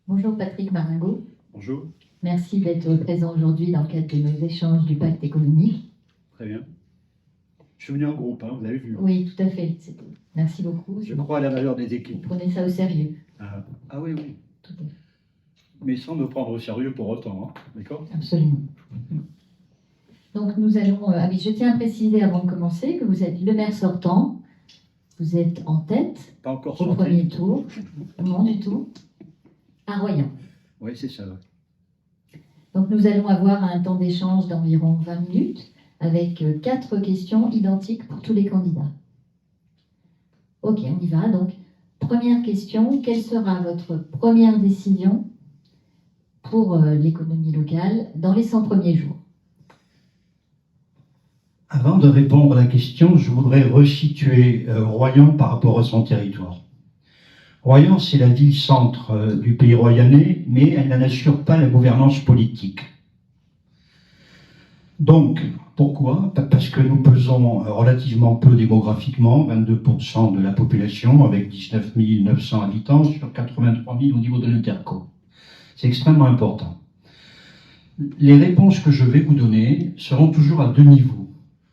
Bonjour Patrick Maringo. Bonjour. Merci d'être présent aujourd'hui dans le cadre de nos échanges du pacte économique. Très bien. Je suis venu en groupe, hein, vous avez vu. Oui, tout à fait. Merci beaucoup. Je crois à la valeur des Vous équipes. prenez ça au sérieux. Ah oui, oui. Tout à fait. Mais sans me prendre au sérieux pour autant, hein, d'accord? Absolument. Donc nous allons... ah oui, je tiens à préciser avant de commencer que vous êtes le maire sortant. Vous êtes en tête Pas encore au sorti. premier tour. Non du tout. À Royan. Oui, c'est ça. Ouais. Donc nous allons avoir un temps d'échange d'environ 20 minutes avec 4 questions identiques pour tous les candidats. Ok, on y va. Donc, première question, quelle sera votre première décision pour l'économie locale dans les 100 premiers jours? Avant de répondre à la question, je voudrais resituer Royan par rapport à son territoire. Royan, c'est la ville-centre du pays royannais, mais elle n'en assure pas la gouvernance politique. Donc, pourquoi? Parce que nous pesons relativement peu démographiquement, 22% de la population, avec 19 900 habitants sur 83 000 au niveau de l'Interco. C'est extrêmement important. Les réponses que je vais vous donner seront toujours à deux niveaux.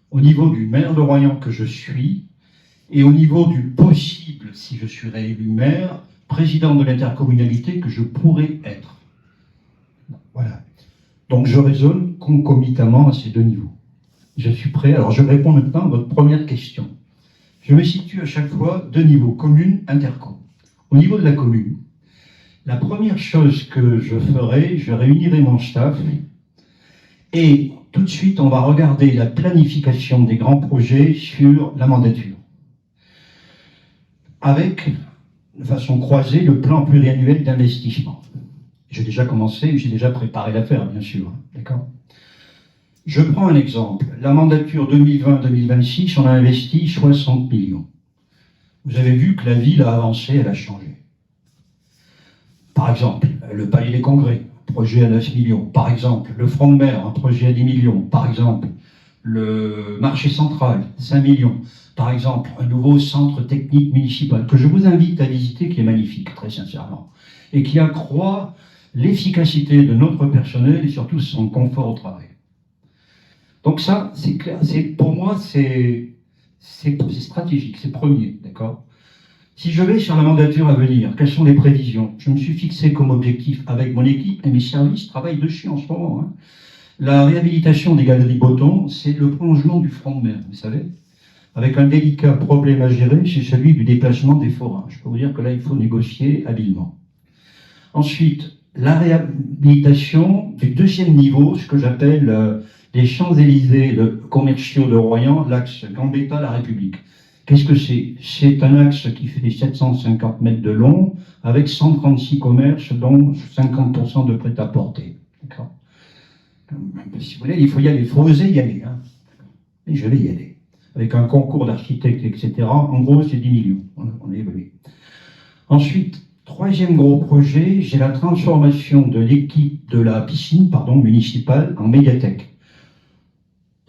Au niveau du maire de Royan que je suis, et au niveau du possible, si je suis réélu maire, président de l'intercommunalité que je pourrais être. Voilà. Donc je raisonne concomitamment à ces deux niveaux. Je suis prêt. Alors je réponds maintenant à votre première question. Je me situe à chaque fois deux niveaux, commune, interco. Au niveau de la commune, la première chose que je ferai, je réunirai mon staff et tout de suite on va regarder la planification des grands projets sur la mandature. Avec, de façon croisée, le plan pluriannuel d'investissement. J'ai déjà commencé, j'ai déjà préparé l'affaire, bien sûr. D'accord ? Je prends un exemple. La mandature 2020-2026, on a investi 60 millions. Vous avez vu que la ville a avancé, elle a changé. Par exemple, le Palais des Congrès, projet à 9 millions. Par exemple, le Front de Mer, un projet à 10 millions. Par exemple, le marché central, 5 millions. Par exemple, un nouveau centre technique municipal que je vous invite à visiter, qui est magnifique, très sincèrement, et qui accroît l'efficacité de notre personnel et surtout son confort au travail. Donc ça, c'est clair. Pour moi, c'est stratégique, c'est premier, d'accord? Si je vais sur la mandature à venir, quelles sont les prévisions? Je me suis fixé comme objectif avec mon équipe et mes services travaillent dessus en ce moment. Hein. La réhabilitation des galeries Botton, c'est le prolongement du front de mer, vous savez, avec un délicat problème à gérer, c'est celui du déplacement des forains. Je peux vous dire que là, il faut négocier habilement. Ensuite, la réhabilitation du deuxième niveau, ce que j'appelle les Champs-Élysées commerciaux de Royan, l'axe Gambetta-La République. Qu'est-ce que c'est? C'est un axe qui fait 750 mètres de long, avec 136 commerces, dont 50% de prêt-à-porter. D'accord? Si vous voulez, il faut y aller, il faut oser y aller. Hein. Et je vais y aller. Avec un concours d'architectes, etc. En gros, c'est 10 millions. On a évolué. Ensuite, troisième gros projet, j'ai la transformation de l'équipe de la piscine municipale en médiathèque.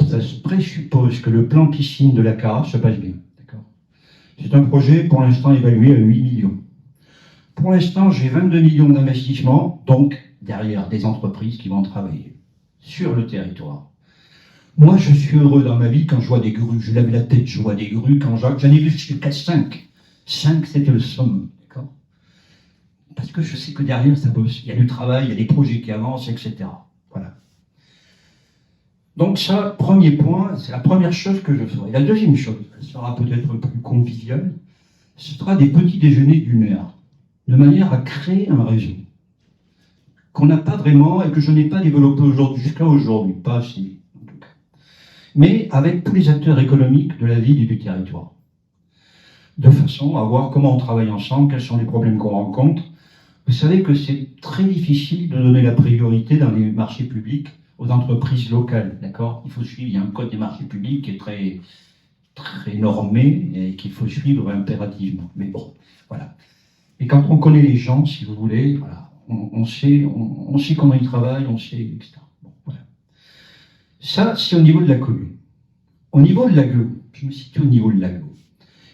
Ça présuppose que le plan piscine de la CARA se passe bien. C'est un projet pour l'instant évalué à 8 millions. Pour l'instant, j'ai 22 millions d'investissements, donc derrière des entreprises qui vont travailler sur le territoire. Moi, je suis heureux dans ma vie quand je vois des grues. Je lève la tête, je vois des grues. Quand j'en ai vu jusqu'à 5. 5, c'était le somme. D'accord ? Parce que je sais que derrière, ça bosse. Il y a du travail, il y a des projets qui avancent, etc. Voilà. Donc ça, premier point, c'est la première chose que je ferai. La deuxième chose, elle sera peut-être plus conviviale, ce sera des petits déjeuners d'une heure, de manière à créer un réseau qu'on n'a pas vraiment et que je n'ai pas développé jusqu'à aujourd'hui, pas assez en tout cas. Mais avec tous les acteurs économiques de la ville et du territoire, de façon à voir comment on travaille ensemble, quels sont les problèmes qu'on rencontre. Vous savez que c'est très difficile de donner la priorité dans les marchés publics aux entreprises locales, d'accord? Il faut suivre, il y a un code des marchés publics qui est très, très normé et qu'il faut suivre impérativement. Mais bon, voilà. Et quand on connaît les gens, si vous voulez, voilà, on sait comment ils travaillent, on sait, etc. Bon, voilà. Ça, c'est au niveau de la commune. Au niveau de l'agglo, je me situe au niveau de l'agglo.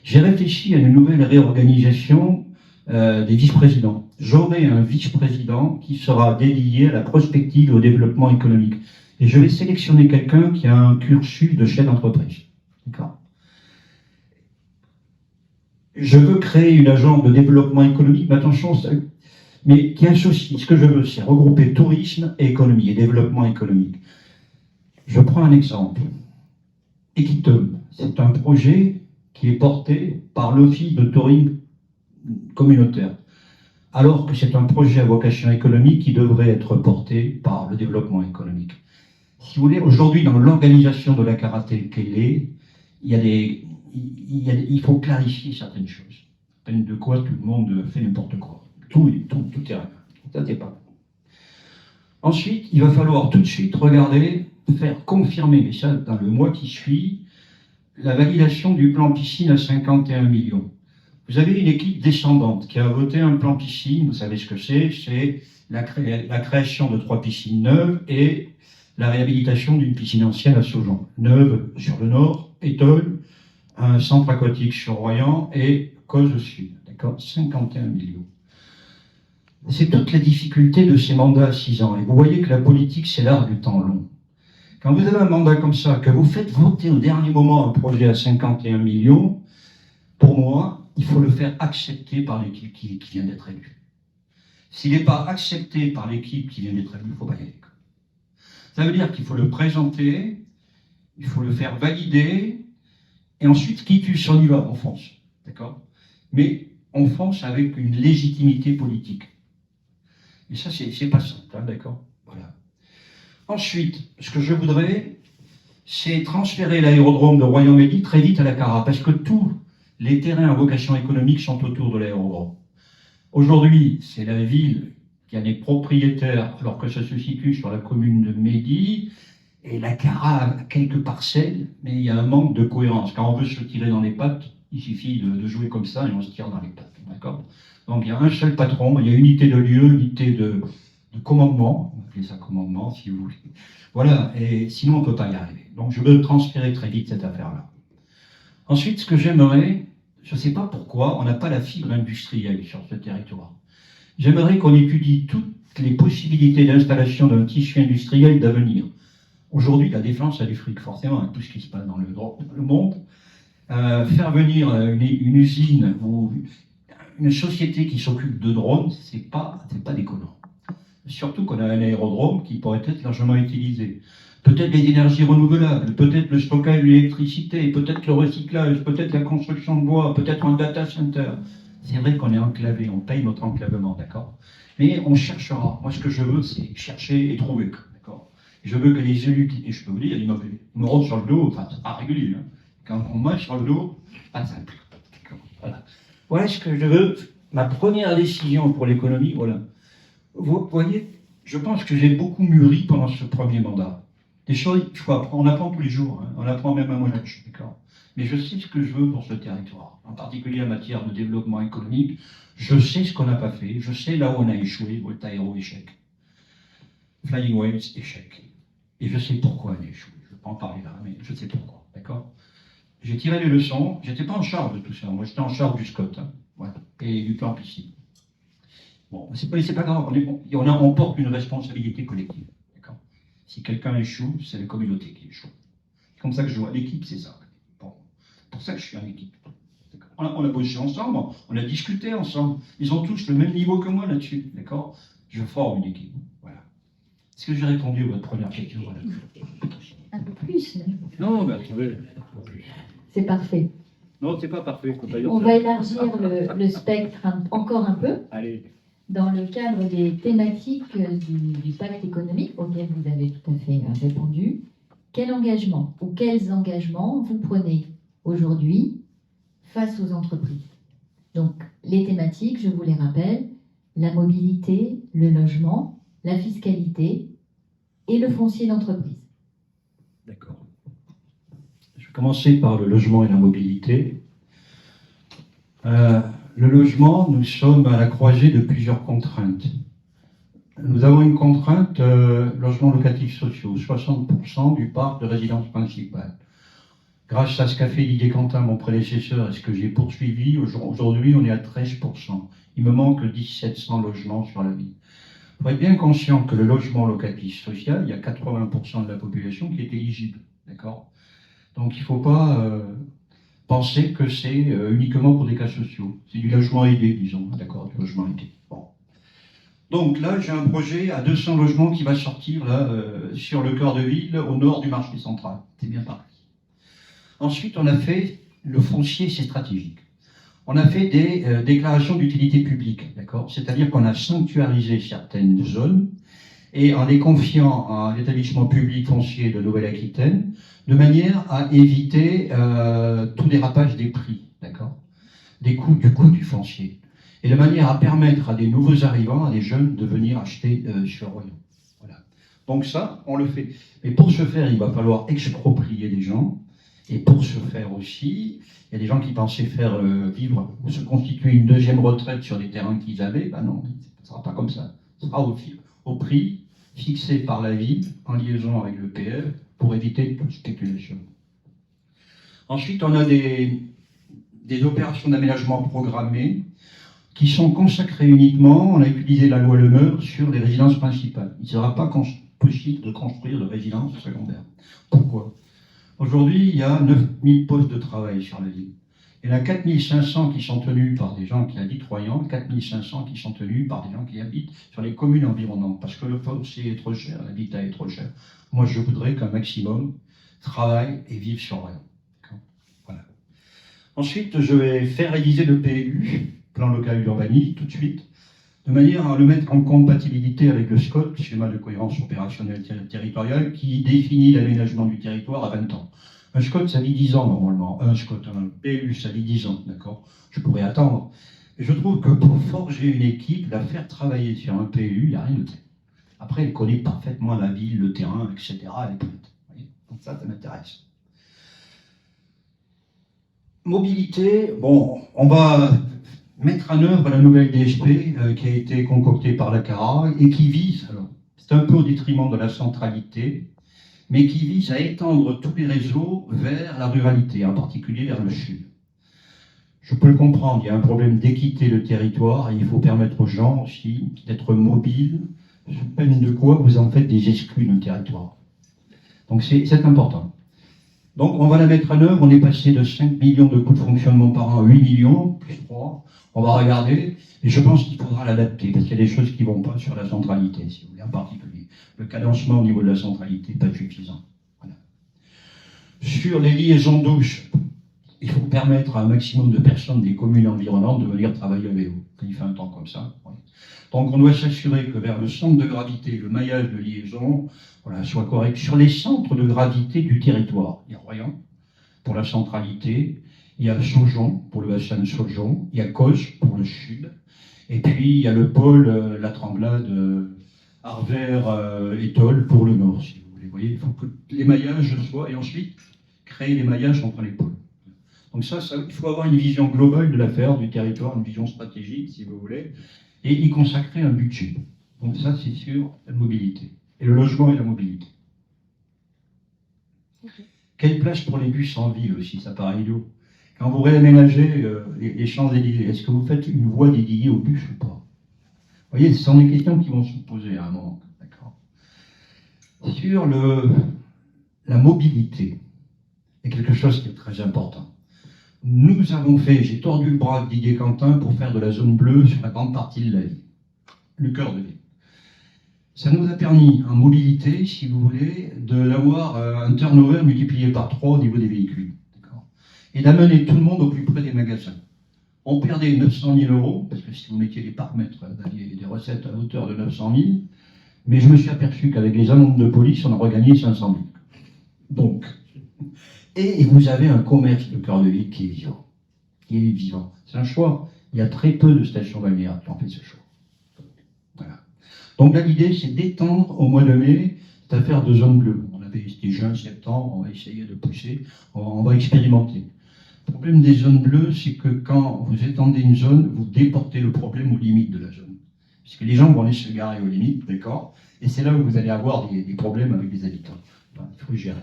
J'ai réfléchi à une nouvelle réorganisation des vice-présidents. J'aurai un vice-président qui sera dédié à la prospective et au développement économique. Et je vais sélectionner quelqu'un qui a un cursus de chef d'entreprise. D'accord ? Je veux créer une agence de développement économique, mais attention, mais qui associe, ce que je veux, c'est regrouper tourisme et économie, et développement économique. Je prends un exemple. Equitum, c'est un projet qui est porté par l'Office de tourisme communautaire, alors que c'est un projet à vocation économique qui devrait être porté par le développement économique. Si vous voulez, aujourd'hui, dans l'organisation de la karaté qu'elle est, il faut clarifier certaines choses. Peine de quoi tout le monde fait n'importe quoi. Tout est rien. Ça, c'est pas bon. Ensuite, il va falloir tout de suite regarder, faire confirmer, mais ça, dans le mois qui suit, la validation du plan piscine à 51 millions. Vous avez une équipe descendante qui a voté un plan piscine, vous savez ce que c'est la création de 3 piscines neuves et la réhabilitation d'une piscine ancienne à Saujon. Neuve sur le nord, Étole, un centre aquatique sur Royan et Cause au sud. D'accord ? 51 millions. C'est toute la difficulté de ces mandats à 6 ans. Et vous voyez que la politique, c'est l'art du temps long. Quand vous avez un mandat comme ça, que vous faites voter au dernier moment un projet à 51 millions, pour moi, il faut le faire accepter par l'équipe qui vient d'être élue. S'il n'est pas accepté par l'équipe qui vient d'être élue, il ne faut pas y aller. Ça veut dire qu'il faut le présenter, il faut le faire valider, et ensuite, quitus, on y va, on fonce. D'accord ? Mais on fonce avec une légitimité politique. Et ça, c'est pas simple, hein, d'accord ? Voilà. Ensuite, ce que je voudrais, c'est transférer l'aérodrome de Royan-Médy très vite à la Cara, parce que tous les terrains à vocation économique sont autour de l'aérodrome. Aujourd'hui, c'est la ville qui a des propriétaires, alors que ça se situe sur la commune de Médy, et la Cara a quelques parcelles, mais il y a un manque de cohérence. Quand on veut se tirer dans les pattes, il suffit de jouer comme ça et on se tire dans les pattes. D'accord ? Donc il y a un seul patron, il y a unité de lieu, unité de commandement, on appelle ça commandement si vous voulez. Voilà, et sinon on ne peut pas y arriver. Donc je veux transférer très vite cette affaire-là. Ensuite, ce que j'aimerais, je ne sais pas pourquoi, on n'a pas la fibre industrielle sur ce territoire. J'aimerais qu'on étudie toutes les possibilités d'installation d'un tissu industriel d'avenir. Aujourd'hui, la défense a du fric, forcément, avec tout ce qui se passe dans le monde. Faire venir une usine ou une société qui s'occupe de drones, c'est pas déconnant. Surtout qu'on a un aérodrome qui pourrait être largement utilisé. Peut-être les énergies renouvelables, peut-être le stockage de l'électricité, peut-être le recyclage, peut-être la construction de bois, peut-être un data center. C'est vrai qu'on est enclavé, on paye notre enclavement, d'accord ? Mais on cherchera. Moi, ce que je veux, c'est chercher et trouver, d'accord ? Je veux que les élus, et je peux vous dire, ils me roulent sur le dos, enfin, c'est pas régulier, hein. Quand on marche sur le dos, pas simple. Voilà. Voilà ce que je veux. Ma première décision pour l'économie, voilà. Vous voyez, je pense que j'ai beaucoup mûri pendant ce premier mandat. Des choses, il faut apprendre, on apprend tous les jours, hein. On apprend même à mon âge, d'accord ? Mais je sais ce que je veux pour ce territoire, en particulier en matière de développement économique. Je sais ce qu'on n'a pas fait, je sais là où on a échoué, Voltaïro, échec. Flying Whales, échec. Et je sais pourquoi on a échoué. Je ne vais pas en parler là, mais je sais pourquoi, d'accord ? J'ai tiré les leçons, j'étais pas en charge de tout ça, moi j'étais en charge du SCOT, hein, voilà, et du plan piscine. Bon, c'est pas grave, on porte une responsabilité collective, d'accord ? Si quelqu'un échoue, c'est la communauté qui échoue. C'est comme ça que je vois l'équipe, c'est ça. Bon, pour ça que je suis en équipe. On a bossé ensemble, on a discuté ensemble, ils ont tous le même niveau que moi là-dessus, d'accord ? Je forme une équipe, voilà. Est-ce que j'ai répondu à votre première question ? Voilà. Un peu plus. Non, mais attendez. C'est parfait. Non, c'est pas parfait. On va élargir le spectre encore un peu. Allez. Dans le cadre des thématiques du pacte économique auquel vous avez tout à fait répondu, quel engagement ou quels engagements vous prenez aujourd'hui face aux entreprises ? Donc, les thématiques, je vous les rappelle, la mobilité, le logement, la fiscalité et le foncier d'entreprise. D'accord. Je vais commencer par le logement et la mobilité. Le logement, nous sommes à la croisée de plusieurs contraintes. Nous avons une contrainte, logement locatif sociaux, 60% du parc de résidence principale. Grâce à ce qu'a fait Didier Quentin, mon prédécesseur, et ce que j'ai poursuivi, aujourd'hui on est à 13%. Il me manque 1700 logements sur la ville. Il faut être bien conscient que le logement locatif social, il y a 80% de la population qui est éligible. D'accord? Donc il ne faut pas penser que c'est uniquement pour des cas sociaux. C'est du logement aidé, disons. D'accord, du logement aidé. Bon. Donc là, j'ai un projet à 200 logements qui va sortir là, sur le cœur de ville, au nord du marché central. C'est bien parti. Ensuite, on a fait le foncier, c'est stratégique. On a fait des déclarations d'utilité publique, d'accord? C'est-à-dire qu'on a sanctuarisé certaines zones et en les confiant à l'établissement public foncier de Nouvelle-Aquitaine, de manière à éviter tout dérapage des prix, d'accord? Du coût du foncier. Et de manière à permettre à des nouveaux arrivants, à des jeunes, de venir acheter sur Royan. Voilà. Donc ça, on le fait. Mais pour ce faire, il va falloir exproprier des gens. Et pour ce faire aussi, il y a des gens qui pensaient faire vivre ou se constituer une deuxième retraite sur des terrains qu'ils avaient. Ben non, ce ne sera pas comme ça. Ce sera au prix fixé par la ville en liaison avec le PF pour éviter toute spéculation. Ensuite, on a des opérations d'aménagement programmées qui sont consacrées uniquement, on a utilisé la loi Lemeur, sur les résidences principales. Il ne sera pas possible de construire de résidences secondaires. Pourquoi ? Aujourd'hui, il y a 9000 postes de travail sur la ville. Il y en a 4500 qui sont tenus par des gens qui habitent Royan, 4500 qui sont tenus par des gens qui habitent sur les communes environnantes, parce que le foncier est trop cher, l'habitat est trop cher. Moi, je voudrais qu'un maximum travaille et vive sur Royan. Voilà. Ensuite, je vais faire réaliser le PLU, plan local d'urbanisme, tout de suite, de manière à le mettre en compatibilité avec le SCOT, schéma de cohérence opérationnelle territoriale, qui définit l'aménagement du territoire à 20 ans. Un SCOT, ça vit 10 ans normalement. Un PLU, ça vit 10 ans, d'accord? Je pourrais attendre. Et je trouve que pour forger une équipe, la faire travailler sur un PLU, il n'y a rien de tel. Après, elle connaît parfaitement la ville, le terrain, etc. Elle est prête. Donc ça m'intéresse. Mobilité, bon, on va mettre en œuvre la nouvelle DSP qui a été concoctée par la CARA et qui vise, alors, c'est un peu au détriment de la centralité, mais qui vise à étendre tous les réseaux vers la ruralité, en particulier vers le sud. Je peux le comprendre, il y a un problème d'équité de territoire et il faut permettre aux gens aussi d'être mobiles, sous peine de quoi vous en faites des exclus de territoire. Donc c'est important. Donc on va la mettre en œuvre, on est passé de 5 millions de coûts de fonctionnement par an à 8 millions, plus 3. On va regarder, et je pense qu'il faudra l'adapter, parce qu'il y a des choses qui ne vont pas sur la centralité, si vous voulez, en particulier. Le cadencement au niveau de la centralité n'est pas suffisant. Voilà. Sur les liaisons douces, il faut permettre à un maximum de personnes des communes environnantes de venir travailler à vélo, quand il fait un temps comme ça. Voilà. Donc on doit s'assurer que vers le centre de gravité, le maillage de liaison, voilà, soit correct. Sur les centres de gravité du territoire, il y a Royan pour la centralité, il y a Saujon pour le bassin de Saujon, il y a Causse pour le sud, et puis il y a le pôle La Tremblade, Arvers, Étole pour le nord, si vous voulez. Vous voyez, il faut que les maillages soient, et ensuite créer les maillages entre les pôles. Donc ça, il faut avoir une vision globale de l'affaire, du territoire, une vision stratégique, si vous voulez, et y consacrer un budget. Donc ça, c'est sur la mobilité. Et le logement et la mobilité. Okay. Quelle place pour les bus en ville aussi, ça paraît idiot. Quand vous réaménagez les Champs-Élysées, est-ce que vous faites une voie dédiée aux bus ou pas? Vous voyez, ce sont des questions qui vont se poser à un moment. D'accord. Sur la mobilité, il y a quelque chose qui est très important. Nous avons fait, j'ai tordu le bras de Didier Quentin pour faire de la zone bleue sur la grande partie de la ville, le cœur de ville. Ça nous a permis, en mobilité, si vous voulez, d'avoir un turnover multiplié par 3 au niveau des véhicules. Et d'amener tout le monde au plus près des magasins. On perdait 900 000 €, parce que si vous mettiez les paramètres, vous aviez des recettes à hauteur de 900 000, mais je me suis aperçu qu'avec les amendes de police, on a regagné 500 000. Donc, et vous avez un commerce de cœur de ville qui est vivant. C'est un choix. Il y a très peu de stations balnéaires qui ont fait ce choix. Voilà. Donc là, l'idée, c'est d'étendre au mois de mai cette affaire de zone bleue. On avait été juin, septembre, on va essayer de pousser, on va expérimenter. Le problème des zones bleues, c'est que quand vous étendez une zone, vous déportez le problème aux limites de la zone. Puisque les gens vont aller se garer aux limites, d'accord? Et c'est là où vous allez avoir des problèmes avec les habitants. Enfin, il faut gérer.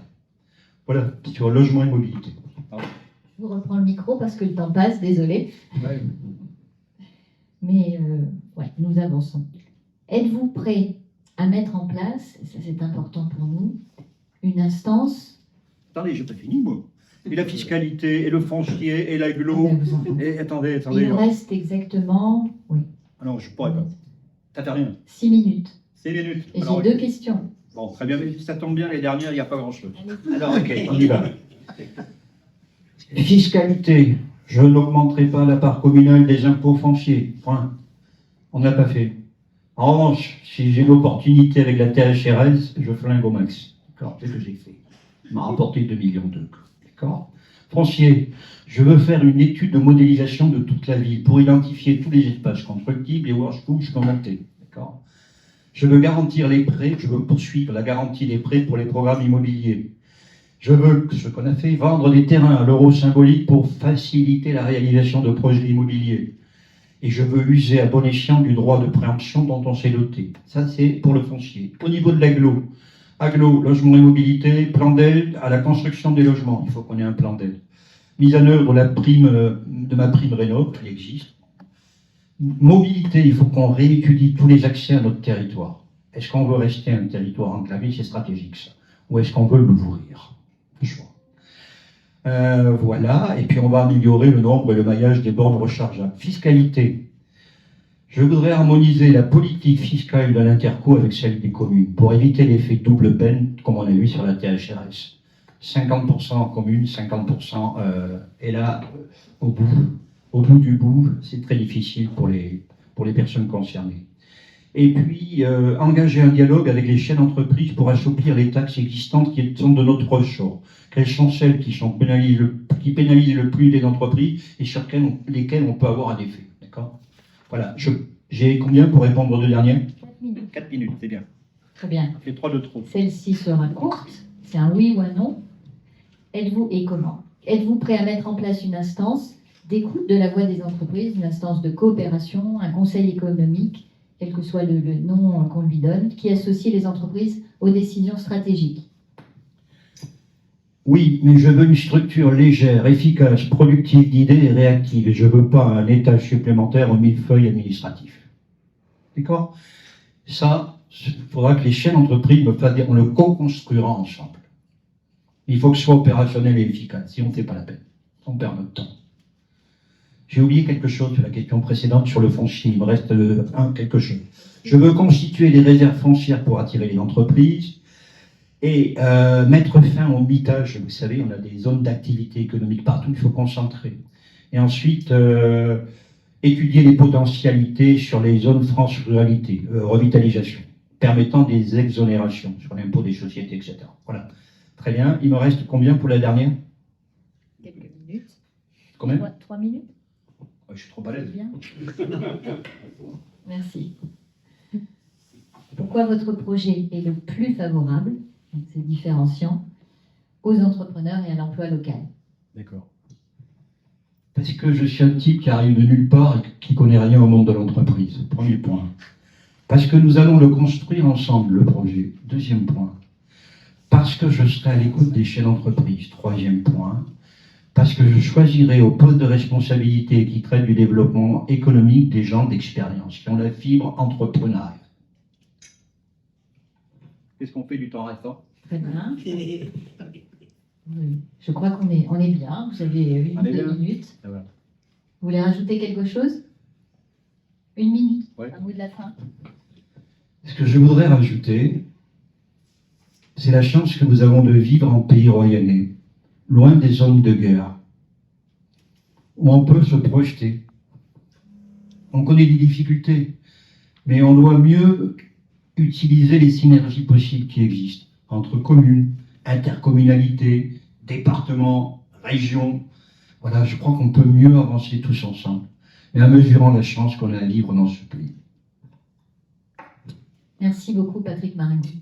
Voilà, sur logement et mobilité. Je vous reprends le micro parce que le temps passe, désolé. Ouais. mais ouais, nous avançons. Êtes-vous prêt à mettre en place, et ça c'est important pour nous, une instance... Attendez, j'ai pas fini, moi. Et la fiscalité, et le foncier, et Ah l'agglo. ben, vous en faites. Et attendez. Il nous reste exactement, oui, Ah non, je pourrais pas. Ça fait rien. 6 minutes. 6 minutes. Et Alors, j'ai 2 questions. Bon, très bien, mais ça tombe bien, les dernières, il n'y a pas grand-chose. Alors, ok, on y va. Fiscalité. Je n'augmenterai pas la part communale des impôts fonciers. Point. On n'a pas fait. En revanche, si j'ai l'opportunité avec la THRS, je flingue au max. D'accord, c'est ce que j'ai fait. Il m'a rapporté 2,2 millions. D'accord. Foncier. Je veux faire une étude de modélisation de toute la ville pour identifier tous les espaces constructibles et voir jusqu'où je peux monter. D'accord. Je veux garantir les prêts, je veux poursuivre la garantie des prêts pour les programmes immobiliers. Je veux, ce qu'on a fait, vendre des terrains à l'euro symbolique pour faciliter la réalisation de projets immobiliers. Et je veux user à bon escient du droit de préemption dont on s'est doté. Ça, c'est pour le foncier. Au niveau de l'agglo, logement et mobilité, plan d'aide à la construction des logements. Il faut qu'on ait un plan d'aide. Mise en œuvre de ma prime rénov', qui existe. Mobilité, il faut qu'on réétudie tous les accès à notre territoire. Est-ce qu'on veut rester un territoire enclavé? C'est stratégique, ça. Ou est-ce qu'on veut l'ouvrir? Choix. Voilà, et puis on va améliorer le nombre et le maillage des bornes rechargeables. Fiscalité. Je voudrais harmoniser la politique fiscale de l'interco avec celle des communes, pour éviter l'effet double peine, comme on a vu sur la THRS. 50% en commune, 50%, et là, au bout du bout, c'est très difficile pour les personnes concernées. Et puis, engager un dialogue avec les chaînes d'entreprise pour assouplir les taxes existantes qui sont de notre ressort. Quelles sont celles qui pénalisent le plus les entreprises et sur lesquelles on peut avoir un effet. D'accord. Voilà. J'ai combien pour répondre aux deux dernières? 4 minutes. 4 minutes, c'est bien. Très bien. Ça fait 3 de trop. Celle-ci sera courte. C'est un oui ou un non. Êtes-vous et comment? Êtes-vous prêt à mettre en place une instance d'écoute de la voix des entreprises, une instance de coopération, un conseil économique, quel que soit le nom qu'on lui donne, qui associe les entreprises aux décisions stratégiques? Oui, mais je veux une structure légère, efficace, productive d'idées et réactive. Et je ne veux pas un étage supplémentaire au millefeuille administratif. D'accord? Ça, il faudra que les chaînes d'entreprise me fassent dire, on le co-construira ensemble. Il faut que ce soit opérationnel et efficace, sinon c'est pas la peine. On perd notre temps. J'ai oublié quelque chose sur la question précédente sur le foncier. Il me reste quelque chose. Je veux constituer des réserves foncières pour attirer les entreprises et mettre fin au mitage. Vous savez, on a des zones d'activité économique partout, il faut concentrer. Et ensuite, étudier les potentialités sur les zones France Ruralité, revitalisation, permettant des exonérations sur l'impôt des sociétés, etc. Voilà. Très bien. Il me reste combien pour la dernière? Quelques minutes. Combien? 3 minutes. Je suis trop balèze. Bien. Merci. Pourquoi votre projet est le plus favorable, donc c'est différenciant, aux entrepreneurs et à l'emploi local? D'accord. Parce que je suis un type qui arrive de nulle part et qui connaît rien au monde de l'entreprise. Premier point. Parce que nous allons le construire ensemble, le projet. Deuxième point. Parce que je serai à l'écoute des chaînes d'entreprise. Troisième point. Parce que je choisirai au poste de responsabilité qui traite du développement économique des gens d'expérience, qui ont la fibre entrepreneuriale. Qu'est-ce qu'on fait du temps restant? Très bien. Oui. Je crois qu'on est bien. Vous avez On est 2 bien. minutes. Ah, voilà. Vous voulez rajouter quelque chose? 1 minute, Ouais. un mot de la fin. Ce que je voudrais rajouter, c'est la chance que nous avons de vivre en pays royannais, loin des zones de guerre, où on peut se projeter. On connaît les difficultés, mais on doit mieux utiliser les synergies possibles qui existent entre communes, intercommunalités, départements, régions. Voilà, je crois qu'on peut mieux avancer tous ensemble, mais en mesurant la chance qu'on a à vivre dans ce pays. Merci beaucoup, Patrick Maringui.